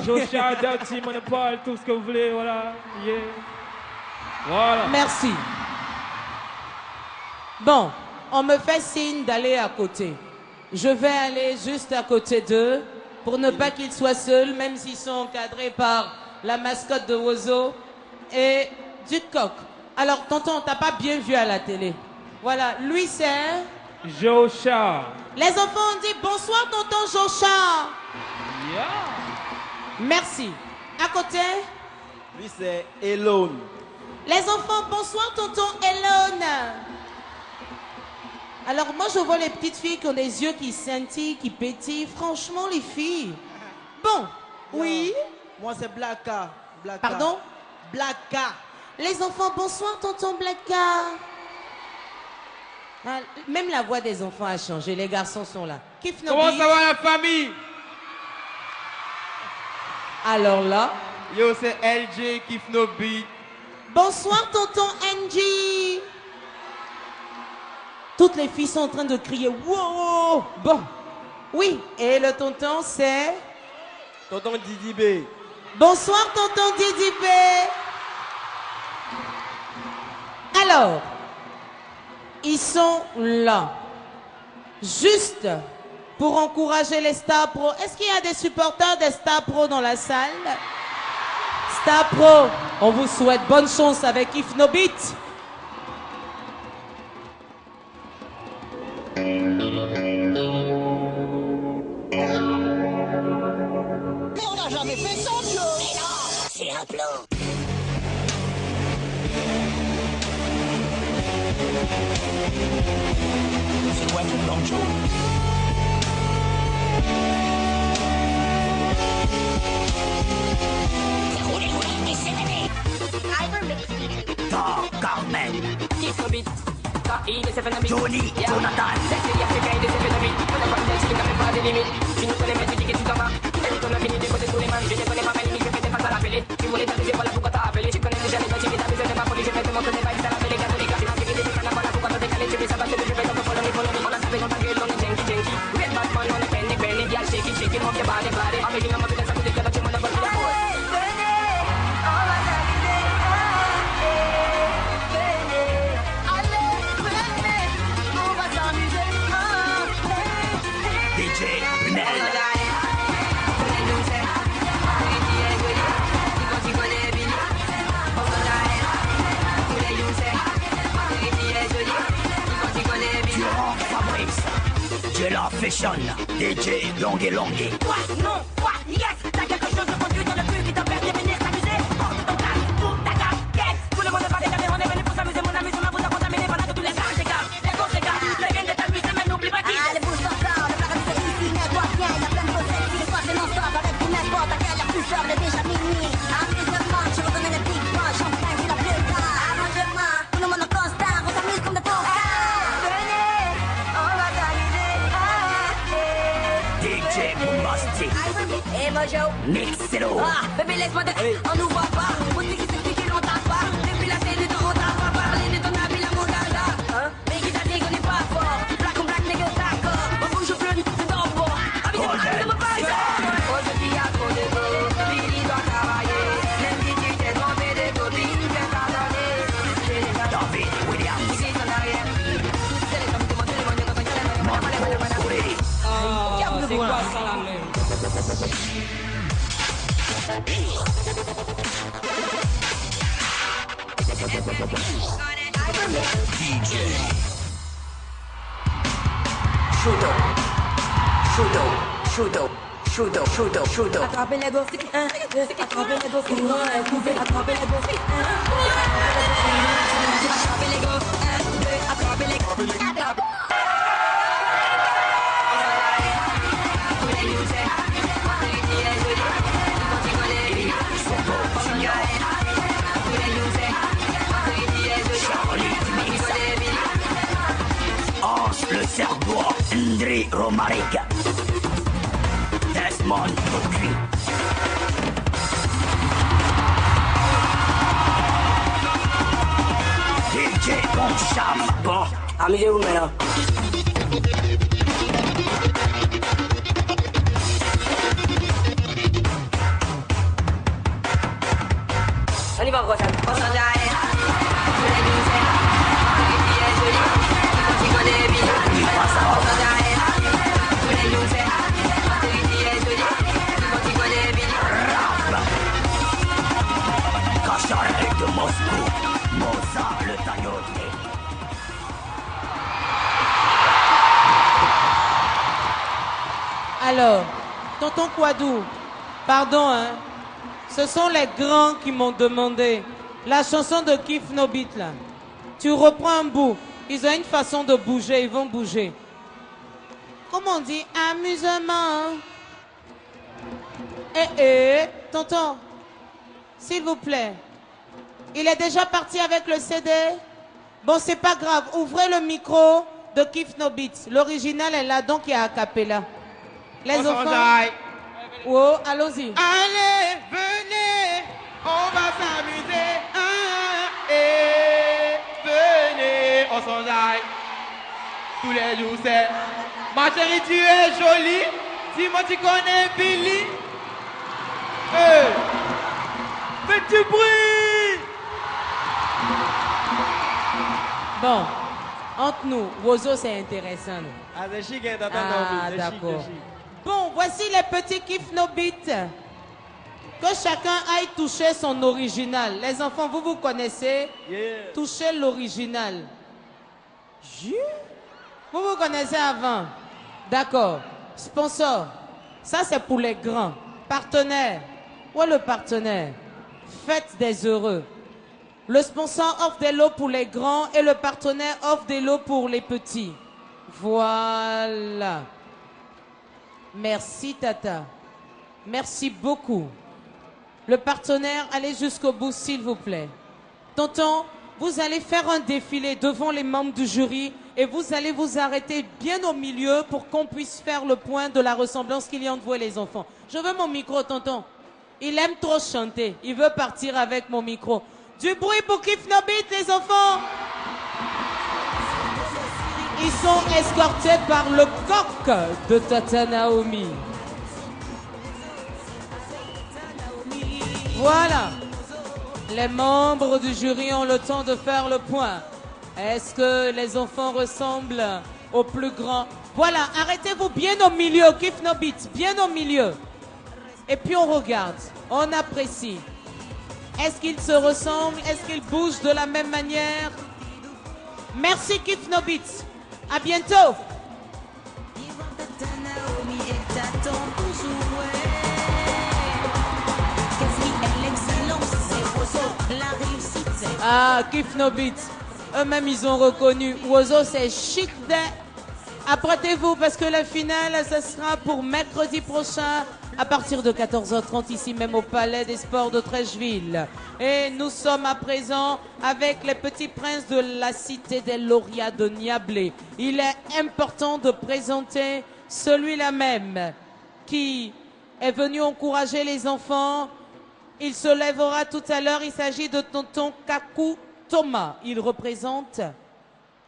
Joshua, Dirty, Monopole, tout ce que vous voulez, voilà. Yeah. Voilà. Merci. Bon, on me fait signe d'aller à côté. Je vais aller juste à côté d'eux pour ne pas qu'ils soient seuls, même s'ils sont encadrés par la mascotte de Wozo et du coq. Alors, tonton, on t'a pas bien vu à la télé. Voilà, lui c'est... Jocha. Les enfants ont dit bonsoir, tonton Jocha. Yeah. Merci. À côté? Lui c'est Elon. Les enfants, bonsoir, tonton Elon. Alors, moi, je vois les petites filles qui ont des yeux qui scintillent, qui pétillent. Franchement, les filles. Bon, oui. Moi, c'est Blacka. Pardon? Blacka. Les enfants, bonsoir, tonton Blacka. Ah, même la voix des enfants a changé. Les garçons sont là. Kif no Comment beat. ça va la famille? Alors là. Yo, c'est LJ Kif no beat. Bonsoir, tonton NG. Toutes les filles sont en train de crier wow. Bon, oui, et le tonton c'est Tonton Didi B. bonsoir, tonton Didi B. Alors, ils sont là, juste pour encourager les Star Pro. Est-ce qu'il y a des supporters des Star Pro dans la salle? Star Pro, on vous souhaite bonne chance avec Kif no beat. Mais on n'a jamais fait ça, Joe. Mais non, c'est un plan. C'est quoi ton plan, Joe? Thor, Carmen, Johnny, Jonathan. Tu nous connais, mais tu dis que tu t'en vas. Elle est ton avenir, déposer tous les mains. Je ne connais pas, mais limite, je fais des passes à la télé. Tu voulais t'amuser, voilà pourquoi t'as appelé. Tu connais déjà les notes, tu vais t'amuser de ma folie. Je vais te montrer des vibes à la télé, catholique. Tu m'as fait des fans, voilà pourquoi t'as décalé. Tu veux savoir ce que je vais t'en follow me. On a tapé dans ta gueule, on est jenky, jenky. Red Batman, on est penny, penny. Y'a shaky, shaky, move your body, body. I'm making a move, that's something that you wanna body. DJ Brunel. Durand Fabrice. Jello Fashion. DJ Longue Longue. Quoi? Non, quoi? Yes! T'as quelque chose de conduit dans le cul qui t'empêche de venir s'amuser? Porte ton casque pour ta casquette! Tout le monde va dégager, on est venu pour s'amuser, mon ami, on vous a contaminé pendant que tous les gars s'écartent. Les gosses s'écartent, les gains de t'amuser, mais n'oublie pas qui. Allez, bouge ton corps, le paradis c'est ici, nettoie bien, y'a plein de faussettes, qui les c'est non-stop, avec tout n'importe à quelle heure plus fort, il est déjà minuit. Amusement, je vous donne le big boss, champagne, c'est la plus tard. Arrangement, tout le monde en costard, on s'amuse comme des tocards. Venez, on va s'amuser. DJ Bombastic. Et Mojo. Mixelo. Ah, bébé, laisse-moi de... On nous voit pas, on dit qu'il s'explique qu'on t'a pas. Depuis la scène, on t'a pas parlé de ton habit, la modala. Hein? Mais qui t'a dit qu'on n'est pas fort? Black on black, nigga, d'accord. On bouge plus, c'est dans le bois. Amusez-moi pas, Aujourd'hui, y'a trop de beau, Billy doit travailler. Même si tu t'es trompé de copine, qu'elle t'a donné. David Williams. Qui s'en arrière. C'est quoi ça la même? Chuto. Attrapez les gosses, attrapez les gosses, attrapez les gosses, attrapez les gosses, Ange le cerveau, André Romaric. Desmond Cocu. DJ Boncham. Bon, amusez-vous maintenant. On y va, gros, on s'en Moza le tayote. Alors, tonton Kouadou, pardon, hein. Ce sont les grands qui m'ont demandé la chanson de Kif No Beat, là. Tu reprends un bout. Ils ont une façon de bouger, ils vont bouger. Comment on dit? Amusement. Tonton, s'il vous plaît. Il est déjà parti avec le CD? Bon, c'est pas grave. Ouvrez le micro de Kif No Beat. L'original est là, donc il y a a cappella. Les enfants. Oh, allons-y. Allez, venez, on va s'amuser. Et venez, on s'en aille. Tous les jours, c'est ma chérie, tu es jolie. Dis-moi, tu connais Billy. Fais du bruit. Bon, entre nous, Wozo, c'est intéressant. Ah, c'est chic, hein, Ah, d'accord. Bon, voici les petits Kif No Beat. Que chacun aille toucher son original. Les enfants, vous connaissez? Yeah. Touchez l'original. Vous connaissez avant? D'accord. Sponsor. Ça, c'est pour les grands. Partenaire. Où est le partenaire? Faites des heureux. Le sponsor offre des lots pour les grands et le partenaire offre des lots pour les petits. Voilà. Merci, Tata. Merci beaucoup. Le partenaire, allez jusqu'au bout, s'il vous plaît. Tonton, vous allez faire un défilé devant les membres du jury et vous allez vous arrêter bien au milieu pour qu'on puisse faire le point de la ressemblance qu'il y a entre vous et les enfants. Je veux mon micro, tonton. Il aime trop chanter. Il veut partir avec mon micro. Du bruit pour Kif No Beat, les enfants. Ils sont escortés par le coq de Tata Naomi. Voilà. Les membres du jury ont le temps de faire le point. Est-ce que les enfants ressemblent aux plus grands? Voilà, arrêtez-vous bien au milieu, Kif No Beat, bien au milieu. Et puis on regarde, on apprécie. Est-ce qu'ils se ressemblent? Est-ce qu'ils bougent de la même manière? Merci Kif No Beat. À bientôt. Ah, Kif No Beat. Eux-mêmes, ils ont reconnu. Wozo, c'est chic. Apprêtez-vous parce que la finale, ça sera pour mercredi prochain à partir de 14h30 ici même au Palais des Sports de Trècheville. Et nous sommes à présent avec les petits princes de la cité des lauréats de Niablé. Il est important de présenter celui-là même qui est venu encourager les enfants. Il se lèvera tout à l'heure. Il s'agit de tonton Kakou Thomas. Il représente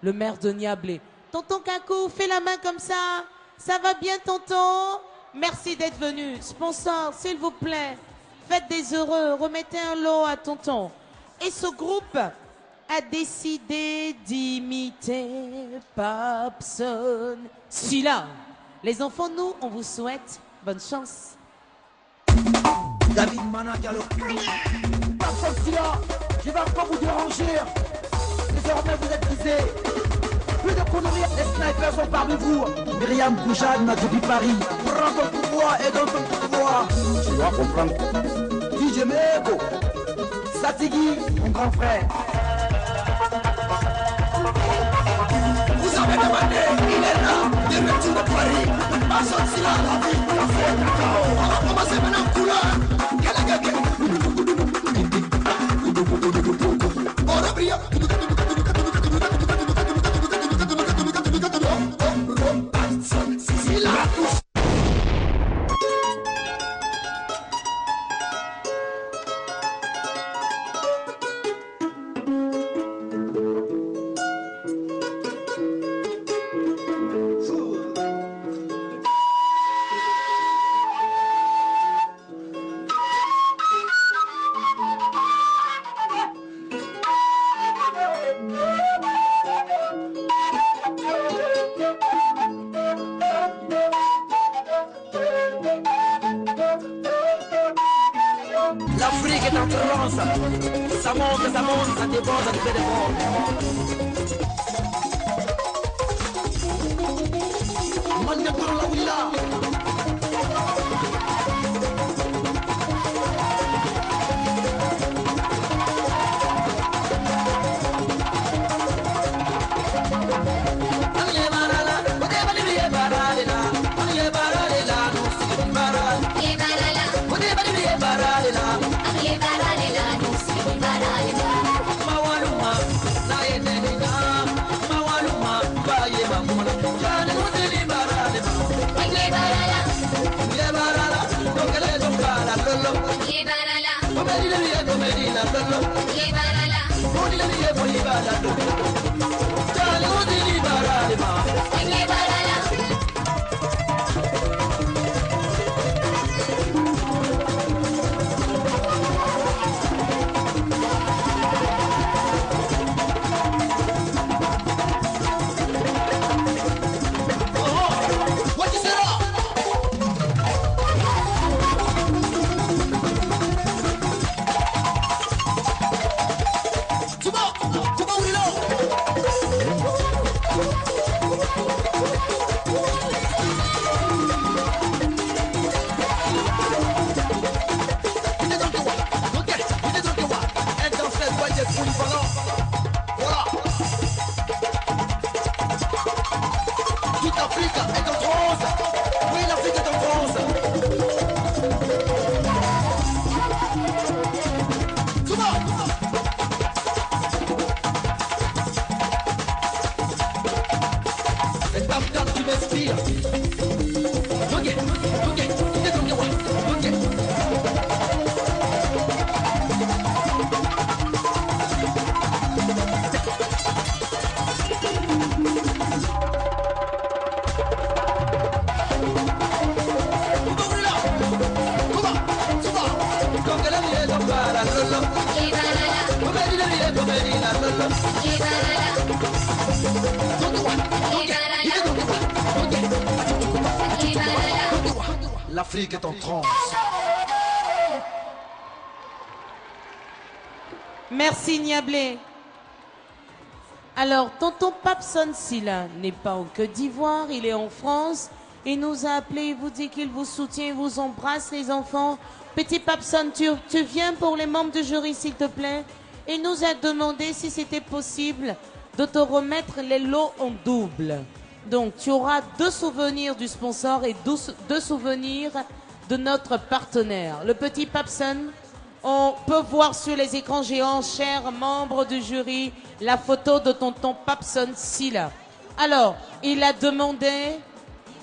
le maire de Niablé. Tonton Kakou, fais la main comme ça. Ça va bien, tonton? Merci d'être venu. Sponsor, s'il vous plaît, faites des heureux. Remettez un lot à tonton. Et ce groupe a décidé d'imiter Papson. Celui-là. Les enfants, nous, on vous souhaite bonne chance. David Managalo. Papson Silla, je ne vais pas vous déranger. Désormais, vous êtes visés. Plus de conneries, les snipers sont parmi vous. Myriam Koujad, depuis Paris. Prends ton pouvoir et donne ton pouvoir. Tu dois comprendre. DJ Mego, Satigui, mon grand frère. Vous avez demandé, il est là, des métiers de Paris. Pas sorti là, la vie, la fête, on va commencer maintenant couleur. L'Afrique est en transe. Ça monte, ça déborde, ça fait des bords. Mania pour la willa. L'Afrique est en transe. Merci Niablé. Alors, tonton Papson Silla n'est pas en Côte d'Ivoire, il est en France. Il nous a appelé, il vous dit qu'il vous soutient, il vous embrasse les enfants. Petit Papson, tu viens pour les membres du jury s'il te plaît. Il nous a demandé si c'était possible de te remettre les lots en double. Donc, tu auras 2 souvenirs du sponsor et 2 souvenirs de notre partenaire. Le petit Papson, on peut voir sur les écrans géants, chers membres du jury, la photo de tonton Papson Silla. Alors, il a demandé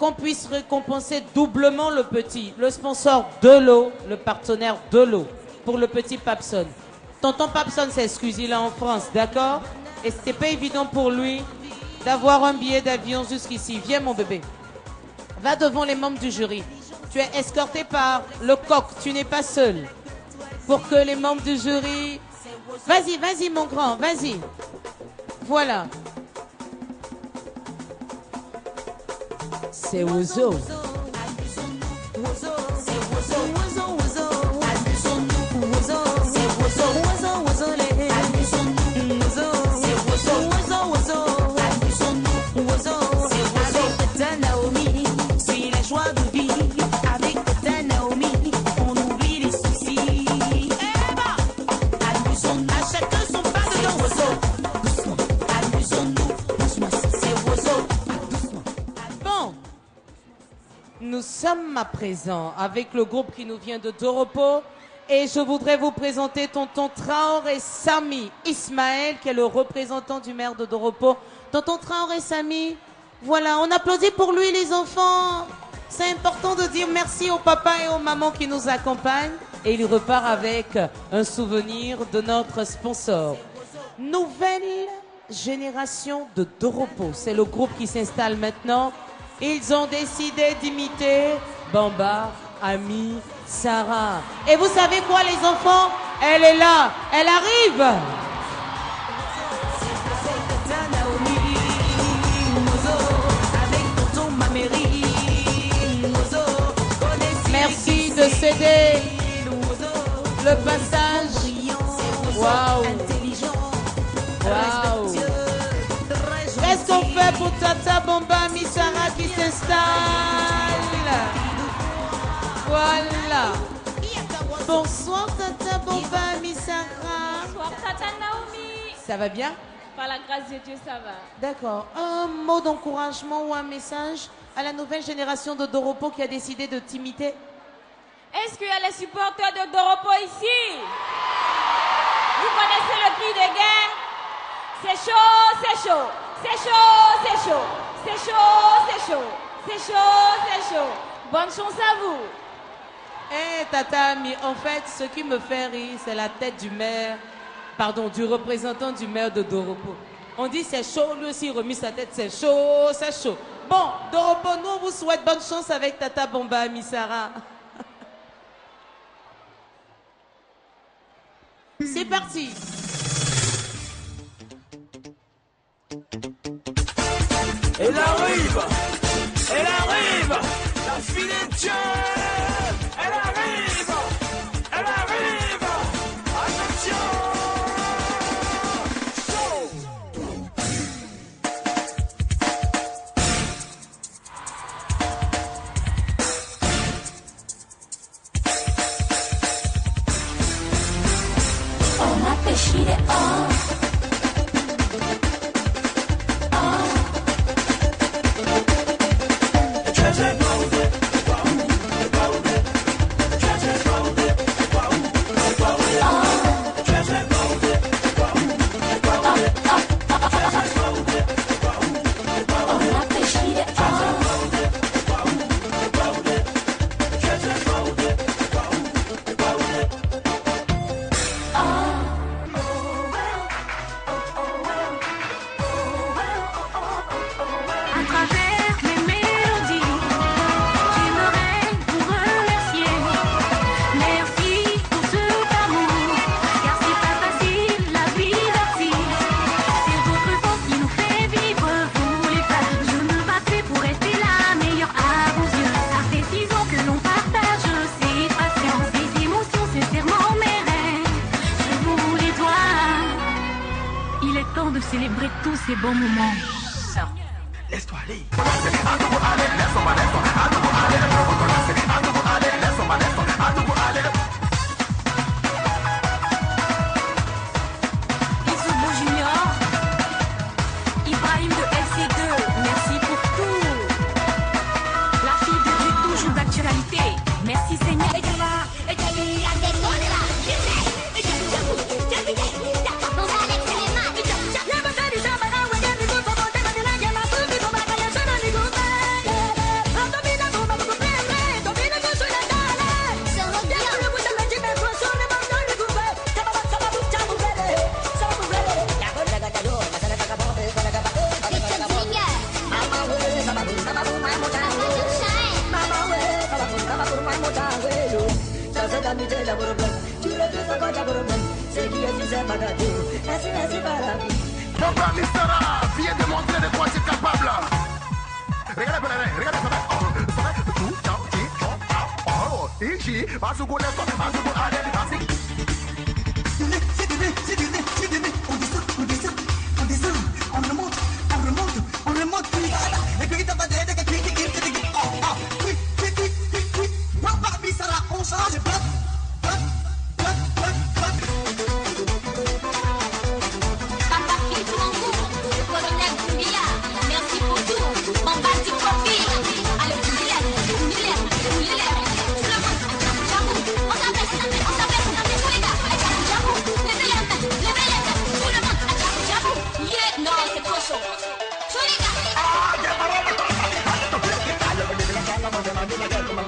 qu'on puisse récompenser doublement le petit, le sponsor de l'eau, le partenaire de l'eau, pour le petit Papson. Tonton Papson s'excuse, il est en France, d'accord? Et c'était pas évident pour lui d'avoir un billet d'avion jusqu'ici. Viens mon bébé. Va devant les membres du jury. Tu es escorté par le coq, tu n'es pas seul. Pour que les membres du jury... Vas-y, vas-y mon grand, vas-y. Voilà. C'est Ouzo. Nous sommes à présent avec le groupe qui nous vient de Doropo et je voudrais vous présenter tonton Traoré Sami Ismaël qui est le représentant du maire de Doropo. Tonton Traoré Sami, voilà, on applaudit pour lui les enfants. C'est important de dire merci aux papas et aux mamans qui nous accompagnent et il repart avec un souvenir de notre sponsor. Nouvelle génération de Doropo, c'est le groupe qui s'installe maintenant. Ils ont décidé d'imiter Bamba, Ami, Sarah. Et vous savez quoi les enfants? Elle est là, elle arrive. Merci de céder le passage Waouh. Waouh. Qu'est-ce qu'on fait pour Tata Bomba Missara qui s'installe? Voilà. Bonsoir Tata Bomba Missara. Bonsoir Tata Naomi. Ça va bien? Par la grâce de Dieu, ça va. D'accord. Un mot d'encouragement ou un message à la nouvelle génération de Doropo qui a décidé de t'imiter? Est-ce qu'il y a les supporters de Doropo ici? Vous connaissez le cri de guerre? C'est chaud, c'est chaud. C'est chaud, c'est chaud. C'est chaud, c'est chaud. C'est chaud, c'est chaud. Bonne chance à vous. Eh Tata Ami, en fait, ce qui me fait rire, c'est la tête du maire, pardon, du représentant du maire de Doropo. On dit c'est chaud, lui aussi il remet sa tête, c'est chaud, c'est chaud. Bon, Doropo, nous on vous souhaite bonne chance avec Tata Bomba Missara. C'est parti. Elle arrive, la fille de Dieu. Elle arrive, attention. On a péché les or. Célébrer tous ces bons moments. Laisse-toi aller. Issoubou Junior, Ibrahim de LC2, merci pour tout. La fille de Dieu toujours d'actualité. Merci Seigneur. Bomba Missara, viens démontrer de quoi tu es capable. Regardez, Come on.